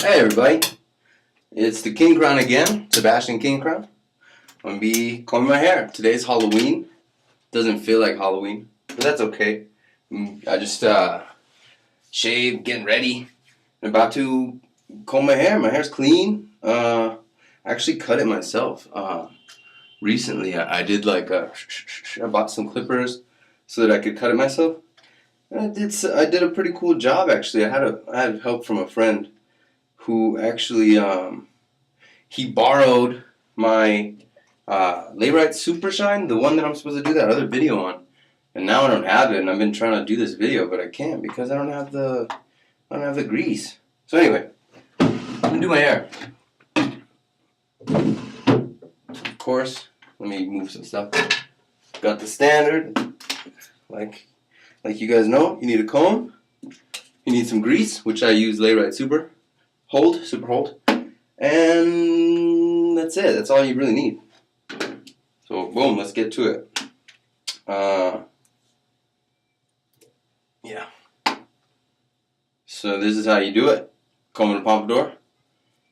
Hey everybody, it's the Kingcrown again, Sebastian Kingcrown. I'm going to be combing my hair. Today's Halloween. Doesn't feel like Halloween, but that's okay. I just shaved, getting ready. I'm about to comb my hair. My hair's clean. I actually cut it myself. Recently, I did like I bought some clippers so that I could cut it myself. And I did a pretty cool job actually. I had help from a friend who actually he borrowed my Layrite Super Shine, the one that I'm supposed to do that other video on, and now I don't have it. And I've been trying to do this video, but I can't because I don't have the grease. So anyway, I'm gonna do my hair. Of course, let me move some stuff. Got the standard, like you guys know. You need a comb. You need some grease, which I use Layrite Super Hold, and that's it. That's all you really need. So boom, let's get to it. Yeah. So this is how you do it. Comb in a Pompadour.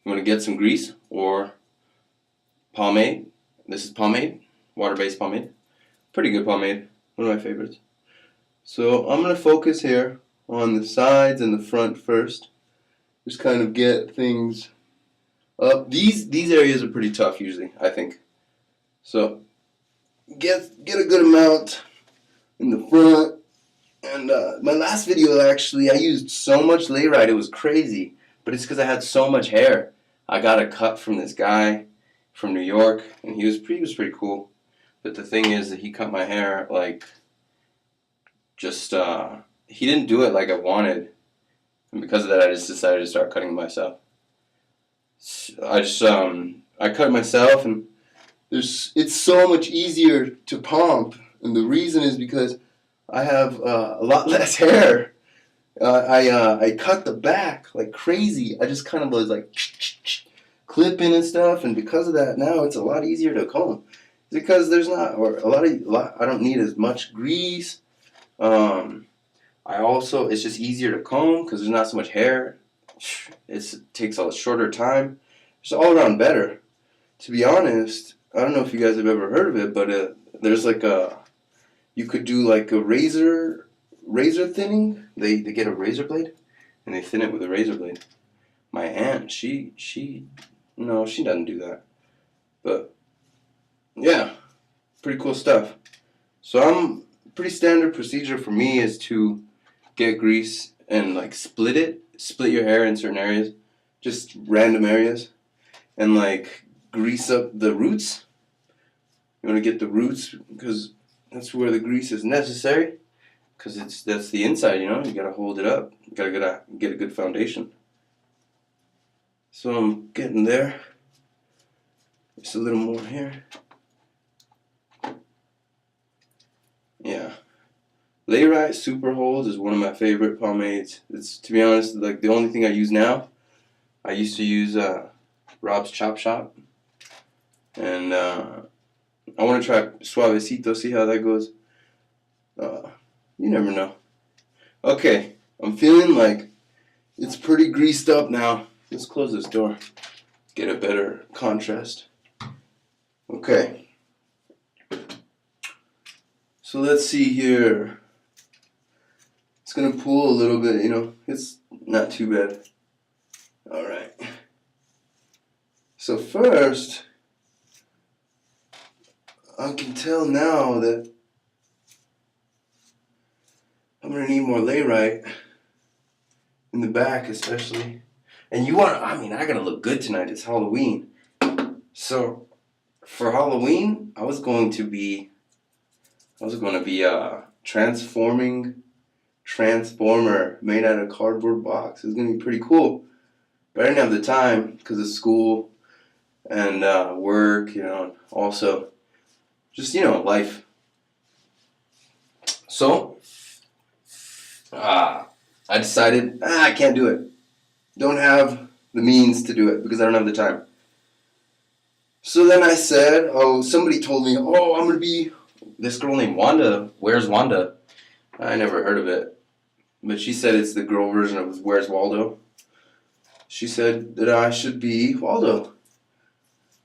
You want to get some grease or pomade. This is pomade, water-based pomade. Pretty good pomade, one of my favorites. So I'm going to focus here on the sides and the front first. Just kind of get things up. These areas are pretty tough usually, I think. So get a good amount in the front. And my last video actually, I used so much Layrite, it was crazy. But it's because I had so much hair. I got a cut from this guy from New York, and he was pretty cool. But the thing is that he cut my hair like just he didn't do it like I wanted. And because of that, I just decided to start cutting it myself. I cut it myself, and it's so much easier to pomp, and the reason is because I have a lot less hair. I cut the back like crazy. I just kind of was like clipping and stuff, and because of that, now it's a lot easier to comb. Because there's not I don't need as much grease. It's just easier to comb because there's not so much hair. It takes a shorter time. It's all around better. To be honest, I don't know if you guys have ever heard of it, but there's like you could do like a razor thinning. They get a razor blade and they thin it with a razor blade. My aunt, she doesn't do that. But yeah, pretty cool stuff. So pretty standard procedure for me is to get grease and like split your hair in certain areas, just random areas, and like grease up the roots. You want to get the roots because that's where the grease is necessary, because that's the inside, you know. You gotta hold it up. You gotta get a good foundation. So I'm getting there. Just a little more here. Yeah. Layrite Super Hold is one of my favorite pomades. It's, to be honest, like the only thing I use now. I used to use Rob's Chop Shop, and I want to try Suavecito, see how that goes. You never know. Okay, I'm feeling like it's pretty greased up now. Let's close this door, get a better contrast. Okay. So let's see here. It's going to pull a little bit, you know. It's not too bad. Alright. So first, I can tell now that I'm going to need more Layrite in the back especially. And I got to look good tonight. It's Halloween. So for Halloween, I was going to be a transformer made out of a cardboard box. It's gonna be pretty cool, but I didn't have the time because of school and work, you know, and also just, you know, life. So I decided I can't do it. Don't have the means to do it because I don't have the time. So then I said, somebody told me, I'm gonna be this girl named Wanda. Where's Wanda? I never heard of it. But she said it's the girl version of Where's Waldo. she said that I should be Waldo.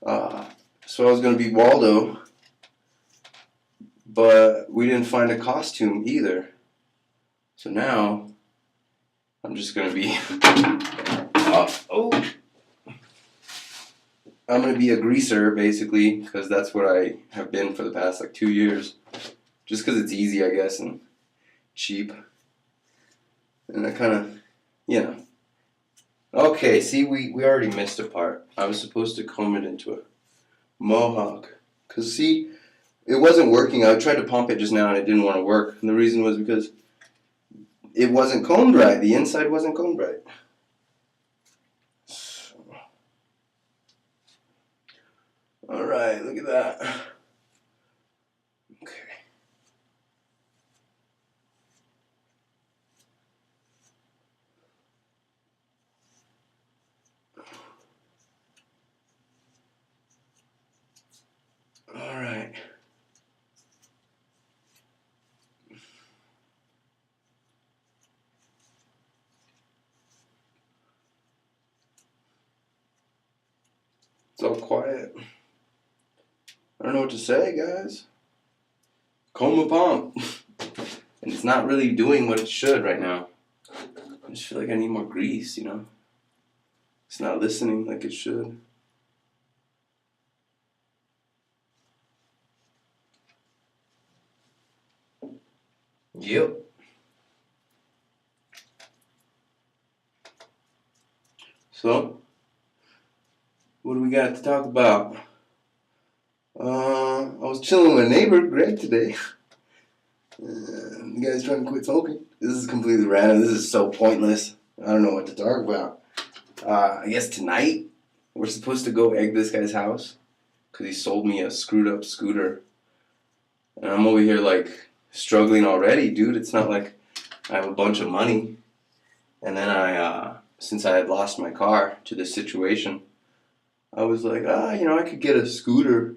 So I was going to be Waldo, but we didn't find a costume either. So now I'm just going to be I'm going to be a greaser, basically, because that's what I have been for the past like 2 years. Just because it's easy, I guess, and cheap. And I kind of, you know. Okay, see, we already missed a part. I was supposed to comb it into a mohawk. Because, see, it wasn't working. I tried to pump it just now and it didn't want to work. And the reason was because it wasn't combed right. The inside wasn't combed right. Alright, look at that. Okay. Alright. It's all quiet. I don't know what to say, guys. Comb a pomp. And it's not really doing what it should right now. I just feel like I need more grease, you know? It's not listening like it should. Yep. So, what do we got to talk about? I was chilling with a neighbor, Greg, today. The guy's trying to quit smoking. This is completely random. This is so pointless. I don't know what to talk about. I guess tonight we're supposed to go egg this guy's house because he sold me a screwed up scooter. And I'm over here like struggling already, dude. It's not like I have a bunch of money. And then since I had lost my car to this situation, I was like, I could get a scooter.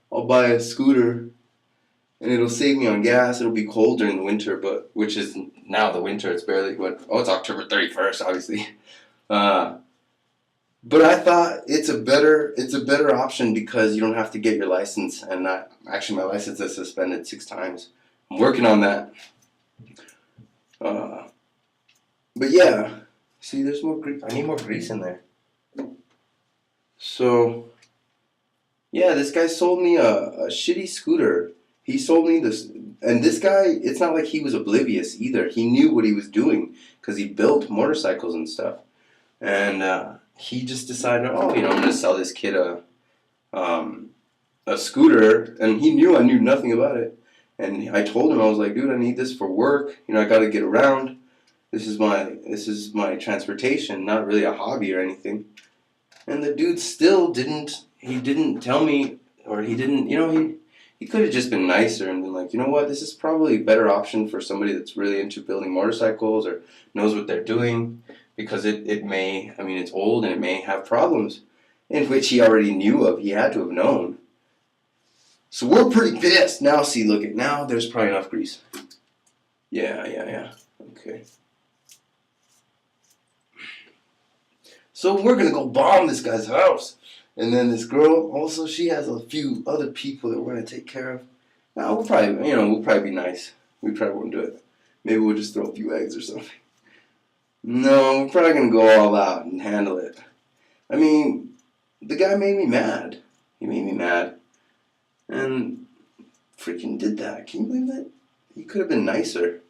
I'll buy a scooter and it'll save me on gas. It'll be cold during the winter, which is now the winter. It's barely, it's October 31st, obviously. But I thought it's a better option because you don't have to get your license. And actually, my license is suspended 6 times. I'm working on that. But yeah, see, there's more grease. I need more grease in there. So, yeah, this guy sold me a shitty scooter. He sold me this, and this guy, it's not like he was oblivious either. He knew what he was doing because he built motorcycles and stuff. And he just decided, I'm going to sell this kid a scooter, and he knew I knew nothing about it. And I told him, I was like, dude, I need this for work. I got to get around. This is my transportation, not really a hobby or anything. And the dude still didn't tell me, or he didn't, he could have just been nicer and been like, you know what, this is probably a better option for somebody that's really into building motorcycles or knows what they're doing, because it may, it's old and it may have problems, in which he already knew of, he had to have known. So we're pretty pissed. Now see, look at, now there's probably enough grease. Yeah. Okay. So we're gonna go bomb this guy's house. And then this girl, also, she has a few other people that we're gonna take care of. Now we'll probably be nice. We probably won't do it. Maybe we'll just throw a few eggs or something. No, we're probably gonna go all out and handle it. The guy made me mad. He made me mad. And freaking did that. Can you believe that? He could have been nicer.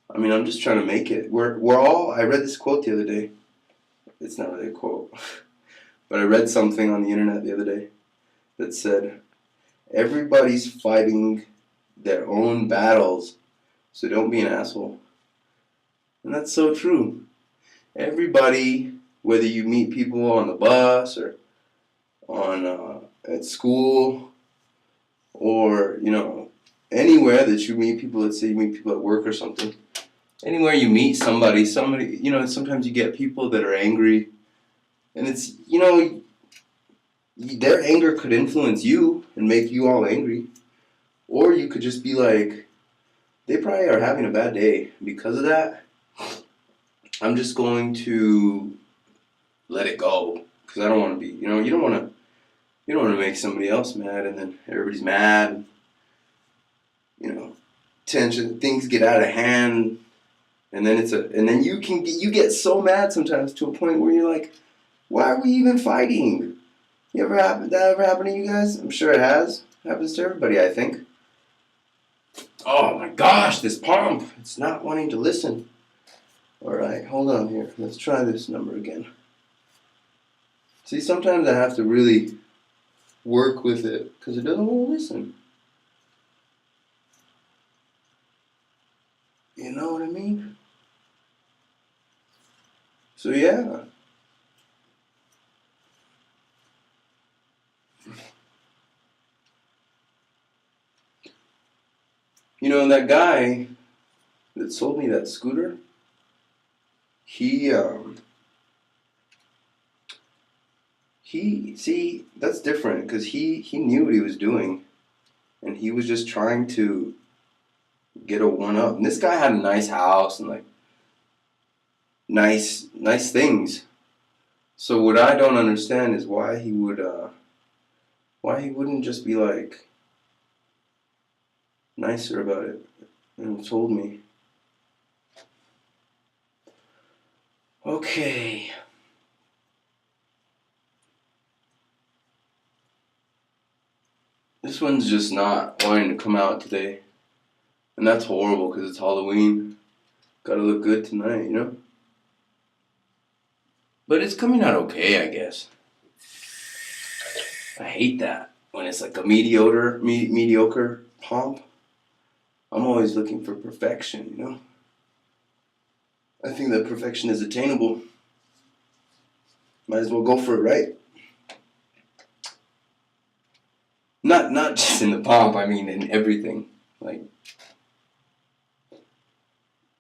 I'm just trying to make it. I read this quote the other day. It's not really a quote. But I read something on the internet the other day that said, everybody's fighting their own battles, so don't be an asshole. And that's so true. Everybody, whether you meet people on the bus or at school or, anywhere that you meet people, let's say you meet people at work or something, anywhere you meet somebody, sometimes you get people that are angry. And it's, their anger could influence you and make you all angry. Or you could just be like, they probably are having a bad day. Because of that, I'm just going to let it go, because I don't want to be, you know, you don't want to make somebody else mad, and then everybody's mad, and, you know, tension, things get out of hand, and then and then you get so mad sometimes to a point where you're like, why are we even fighting? That ever happened to you guys? I'm sure it has. It happens to everybody, I think. Oh my gosh, this pomp, it's not wanting to listen. Alright, hold on here. Let's try this number again. See, sometimes I have to really work with it because it doesn't want to listen. You know what I mean? So yeah. You know, that guy that sold me that scooter, see, that's different because he knew what he was doing, and he was just trying to get a one up. And this guy had a nice house and like nice things. So what I don't understand is why he wouldn't just be like nicer about it and told me. Okay. This one's just not wanting to come out today. And that's horrible because it's Halloween. Gotta look good tonight, you know? But it's coming out okay, I guess. I hate that when it's like a mediocre pomp. I'm always looking for perfection, you know? I think that perfection is attainable. Might as well go for it, right? Not just in the pomp, I mean in everything. Like,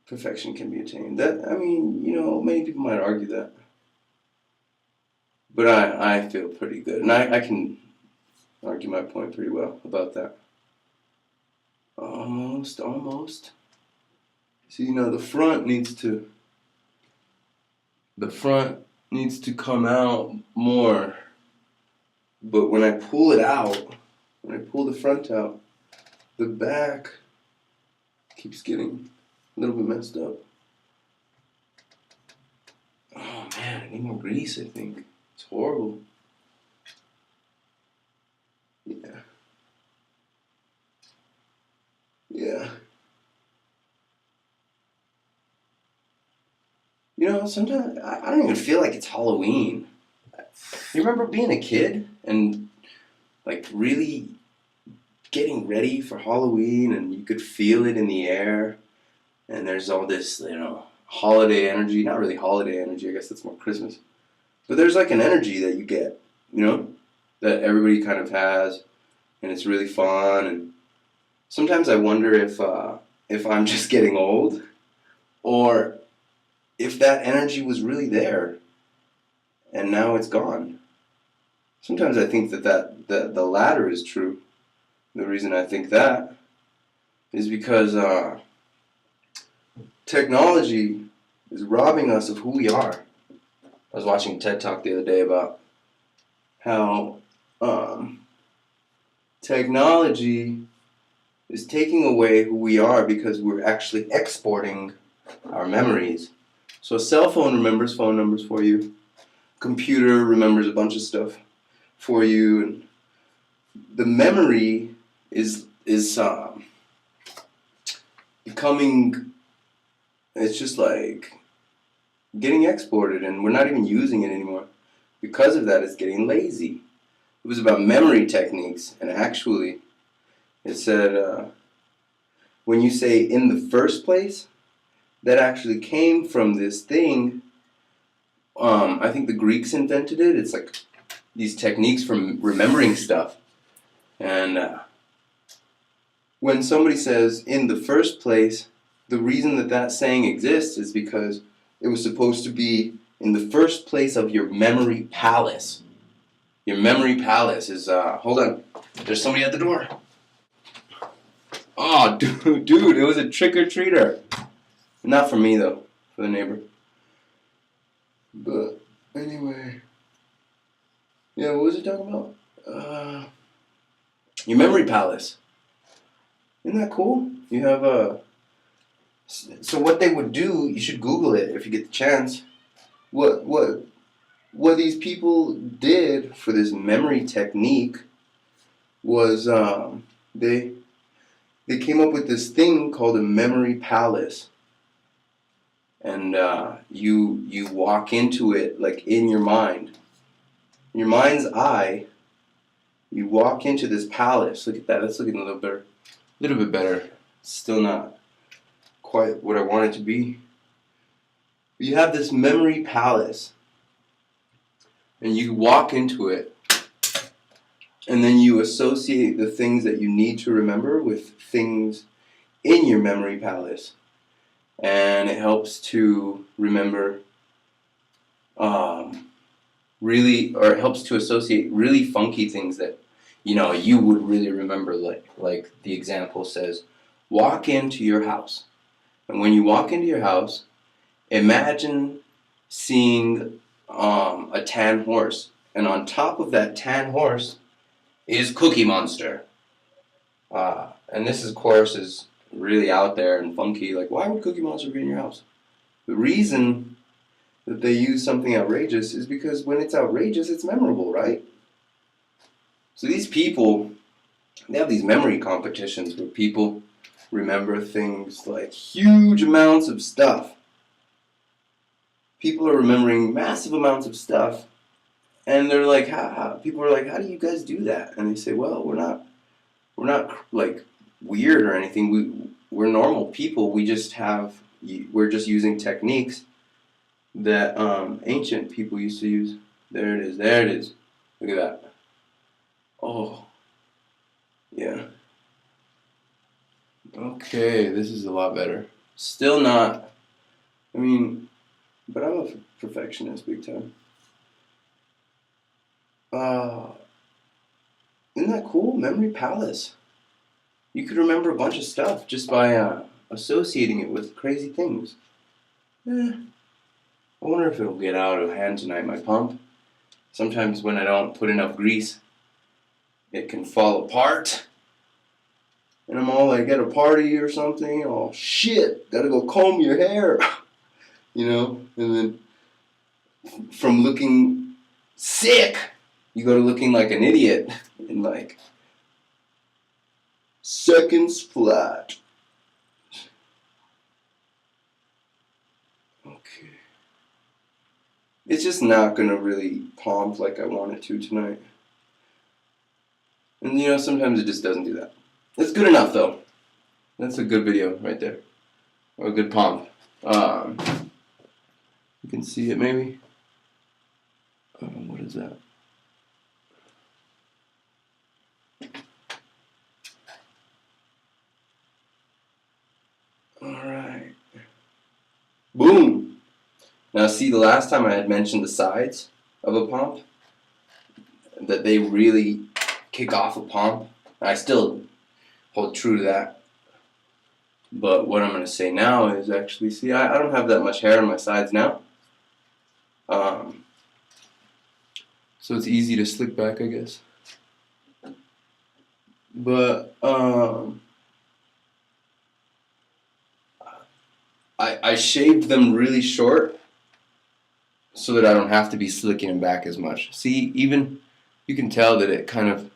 perfection can be attained. That, I mean, you know, many people might argue that. But I feel pretty good. And I can argue my point pretty well about that. Almost. See, you know, the front needs to come out more. But when I pull it out, when I pull the front out, the back keeps getting a little bit messed up. Oh man, I need more grease, I think. It's horrible. Yeah. You know, sometimes I don't even feel like it's Halloween. You remember being a kid and like really getting ready for Halloween, and you could feel it in the air, and there's all this, you know, holiday energy. Not really holiday energy, I guess that's more Christmas. But there's like an energy that you get, you know, that everybody kind of has, and it's really fun. And sometimes I wonder if I'm just getting old, or if that energy was really there, and now it's gone. Sometimes I think that the latter is true. The reason I think that is because technology is robbing us of who we are. I was watching a TED Talk the other day about how technology is taking away who we are because we're actually exporting our memories. So a cell phone remembers phone numbers for you. Computer remembers a bunch of stuff for you, and the memory is becoming, it's just like getting exported, and we're not even using it anymore. Because of that, it's getting lazy. It was about memory techniques, and actually it said when you say in the first place, that actually came from this thing. I think the Greeks invented it. It's like these techniques for remembering stuff. And when somebody says in the first place, the reason that saying exists is because it was supposed to be in the first place of your memory palace. Your memory palace is, hold on, there's somebody at the door. Oh, dude, it was a trick-or-treater. Not for me, though, for the neighbor. But Anyway. Yeah, what was it talking about? Your memory palace. Isn't that cool? You have a... So what they would do, you should Google it if you get the chance. What these people did for this memory technique was they came up with this thing called a memory palace, and you walk into it like in your mind's eye. You walk into this palace. Look at that. That's looking a little bit better. Still not quite what I want it to be. You have this memory palace, and you walk into it, and then you associate the things that you need to remember with things in your memory palace, and it helps to remember it helps to associate really funky things that you would really remember, like the example says, walk into your house. And when you walk into your house, imagine seeing a tan horse, and on top of that tan horse is Cookie Monster. And this, of course, is really out there and funky. Like, why would Cookie Monster be in your house? The reason that they use something outrageous is because when it's outrageous, it's memorable, right? So these people, they have these memory competitions where people remember things like huge amounts of stuff. People are remembering massive amounts of stuff, and they're like, people are like, how do you guys do that? And they say, well, we're not like weird or anything. We're normal people. We're just using techniques that ancient people used to use. There it is. Look at that. Oh, yeah. Okay, this is a lot better. Still not, but I'm a perfectionist big time. Isn't that cool? Memory palace. You could remember a bunch of stuff just by associating it with crazy things. I wonder if it'll get out of hand tonight, my pump. Sometimes when I don't put enough grease, it can fall apart. And I'm all like at a party or something. Oh shit, gotta go comb your hair. And then from looking sick, you go to looking like an idiot in like seconds flat. Okay. It's just not gonna really pomp like I want it to tonight. And sometimes it just doesn't do that. It's good enough though. That's a good video right there. Or a good pomp. You can see it maybe. What is that? Alright. Boom! Now see, the last time I had mentioned the sides of a pomp, that they really kick off a pomp. I still hold true to that. But what I'm going to say now is actually, see, I don't have that much hair on my sides now. So it's easy to slick back, I guess. But I shaved them really short so that I don't have to be slicking them back as much. See, even you can tell that it kind of,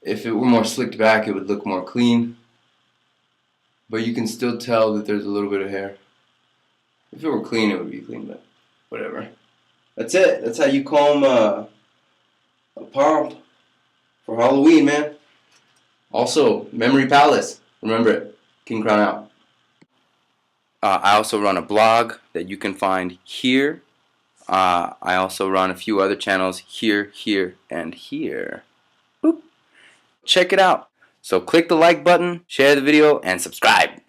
if it were more slicked back, it would look more clean. But you can still tell that there's a little bit of hair. If it were clean, it would be clean, but whatever. That's it. That's how you comb a pomp for Halloween, man. Also, Memory Palace. Remember it. Kingcrown out. I also run a blog that you can find here. I also run a few other channels here, and here. Boop. Check it out. So click the like button, share the video, and subscribe.